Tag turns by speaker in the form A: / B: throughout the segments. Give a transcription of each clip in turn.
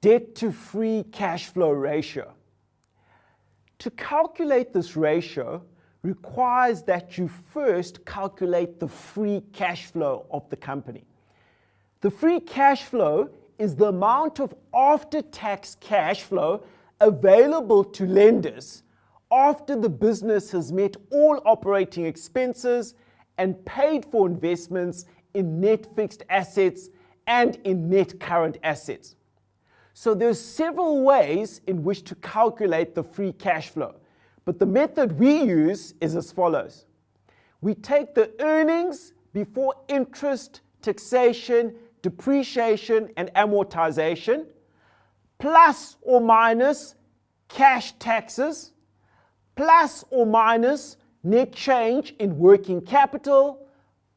A: debt to free cash flow ratio. To calculate this ratio requires that you first calculate the free cash flow of the company. The free cash flow is the amount of after-tax cash flow available to lenders after the business has met all operating expenses and paid for investments in net fixed assets and in net current assets. So there's several ways in which to calculate the free cash flow, but the method we use is as follows. We take the earnings before interest, taxation, depreciation, and amortization, plus or minus cash taxes, plus or minus net change in working capital,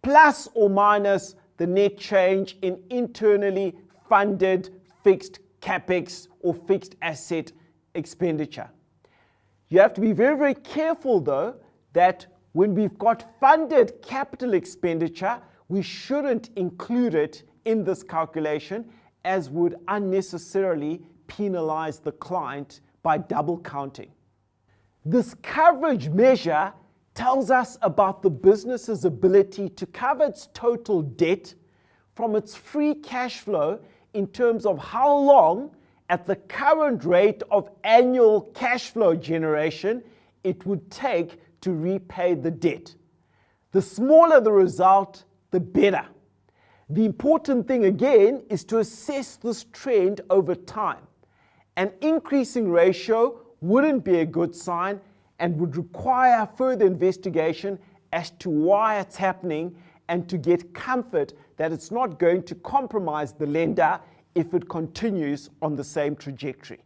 A: plus or minus the net change in internally funded fixed CapEx or fixed asset expenditure. You have to be very, very careful though that when we've got funded capital expenditure, we shouldn't include it in this calculation, as would unnecessarily penalize the client by double counting. This coverage measure tells us about the business's ability to cover its total debt from its free cash flow in terms of how long, at the current rate of annual cash flow generation, it would take to repay the debt. The smaller the result, the better. The important thing again is to assess this trend over time. An increasing ratio wouldn't be a good sign and would require further investigation as to why it's happening and to get comfort that it's not going to compromise the lender if it continues on the same trajectory.